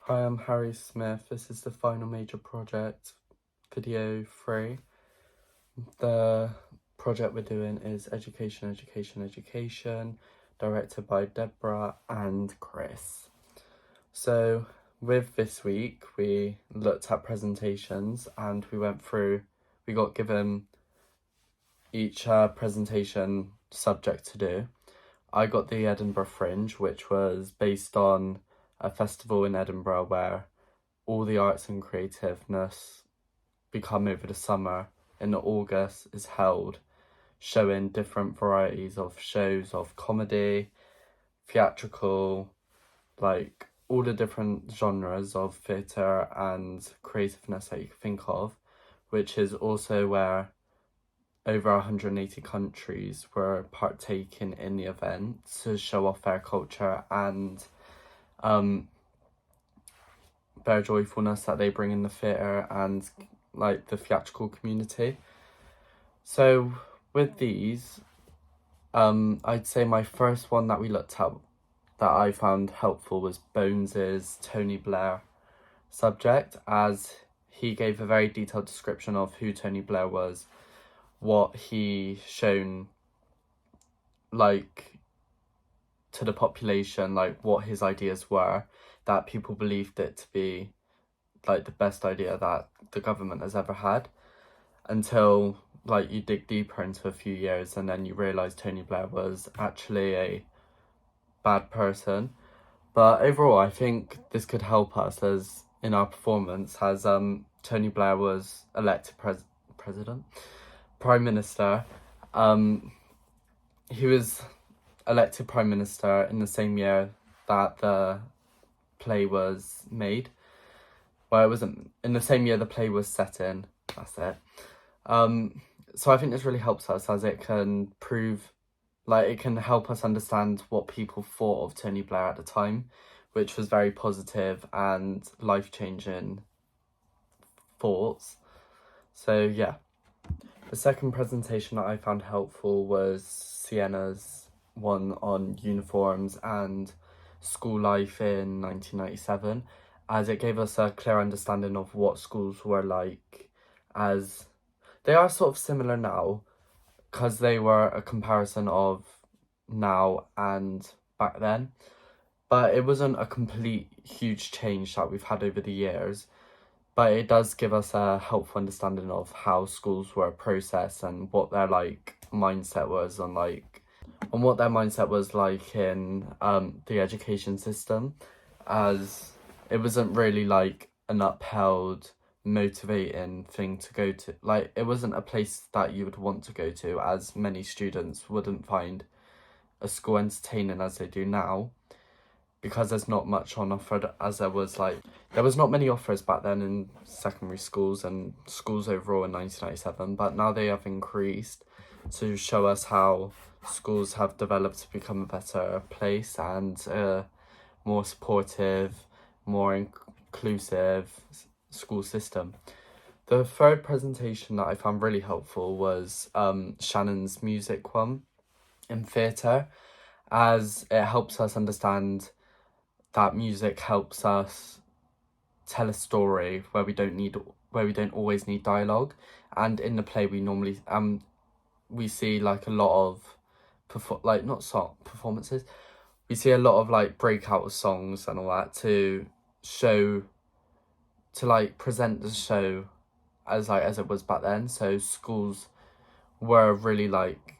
Hi, I'm Harry Smith. This is the final major project, video 3. The project we're doing is Education, Education, Education, directed by Deborah and Chris. So with this week, we looked at presentations and we got given each presentation subject to do. I got the Edinburgh Fringe, which was based on a festival in Edinburgh where all the arts and creativeness become over the summer in August is held, showing different varieties of shows of comedy, theatrical, like all the different genres of theatre and creativeness that you can think of, which is also where over 180 countries were partaking in the event to show off their culture and their joyfulness that they bring in the theatre and like the theatrical community. So with these, I'd say my first one that we looked at that I found helpful was Bones's Tony Blair subject, as he gave a very detailed description of who Tony Blair was, what he shown like to the population, like what his ideas were, that people believed it to be like the best idea that the government has ever had, until like you dig deeper into a few years and then you realise Tony Blair was actually a bad person. But overall, I think this could help us as in our performance, as Tony Blair was elected Prime Minister. He was elected Prime Minister in the same year that the play was made. Well, it wasn't in the same year the play was set in. That's it. So I think this really helps us, as it can prove, like, it can help us understand what people thought of Tony Blair at the time, which was very positive and life-changing thoughts. So yeah. The second presentation that I found helpful was Sienna's one on uniforms and school life in 1997, as it gave us a clear understanding of what schools were like, as they are sort of similar now, because they were a comparison of now and back then. But it wasn't a complete huge change that we've had over the years. But it does give us a helpful understanding of how schools were processed and what their mindset was on what their mindset was like in the education system, as it wasn't really like an upheld motivating thing to go to. Like, it wasn't a place that you would want to go to, as many students wouldn't find a school entertaining as they do now, because there's not much on offer, as there was not many offers back then in secondary schools and schools overall in 1997, but now they have increased to show us how schools have developed to become a better place and a more supportive, more inclusive school system. The third presentation that I found really helpful was Shannon's music one in theatre, as it helps us understand that music helps us tell a story where we don't always need dialogue. And in the play we normally we see like a lot of performances. We see a lot of like breakout of songs and all that to present the show as it was back then. So schools were really like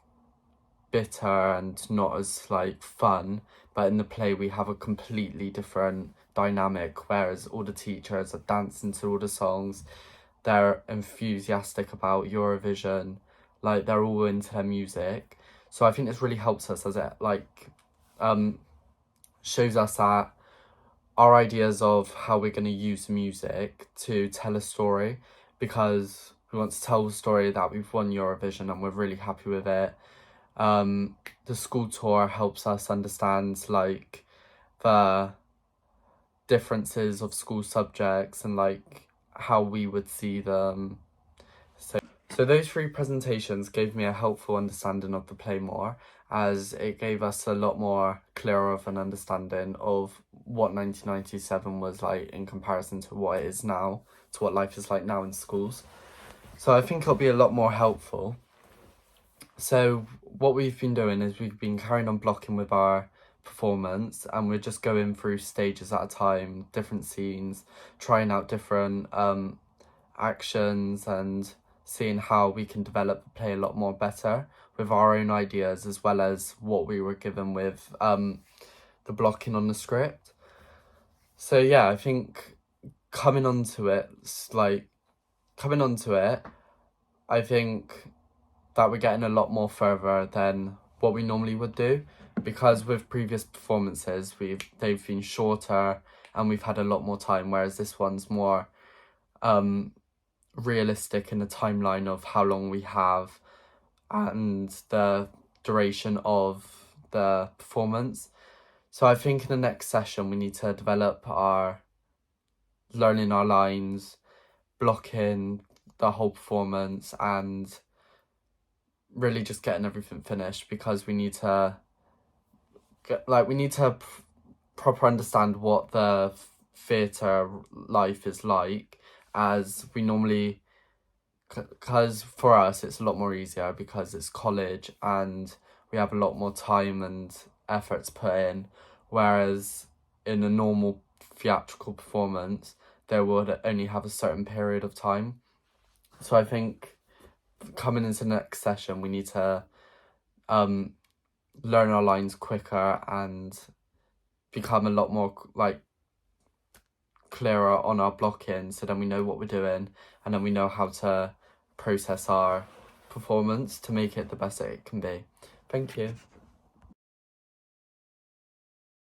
bitter and not as like fun, but in the play we have a completely different dynamic, whereas all the teachers are dancing to all the songs, they're enthusiastic about Eurovision, like they're all into their music. So I think this really helps us, as it shows us that our ideas of how we're going to use music to tell a story, because we want to tell the story that we've won Eurovision and we're really happy with it. The school tour helps us understand like the differences of school subjects and like how we would see them. So those three presentations gave me a helpful understanding of the play more, as it gave us a lot more clearer of an understanding of what 1997 was like in comparison to what it is now, to what life is like now in schools. So I think it'll be a lot more helpful. So what we've been doing is we've been carrying on blocking with our performance, and we're just going through stages at a time, different scenes, trying out different actions and seeing how we can develop the play a lot more better with our own ideas, as well as what we were given with the blocking on the script. So yeah, I think coming onto it, I think that we're getting a lot more further than what we normally would do, because with previous performances they've been shorter and we've had a lot more time, whereas this one's more realistic in the timeline of how long we have and the duration of the performance. So I think in the next session we need to develop our learning our lines, blocking the whole performance, and really just getting everything finished, because we need to proper understand what the theatre life is like, as we normally, because for us it's a lot more easier because it's college and we have a lot more time and effort to put in, whereas in a normal theatrical performance they would only have a certain period of time. So I think coming into the next session we need to learn our lines quicker and become a lot more clearer on our blocking, so then we know what we're doing and then we know how to process our performance to make it the best that it can be. Thank you.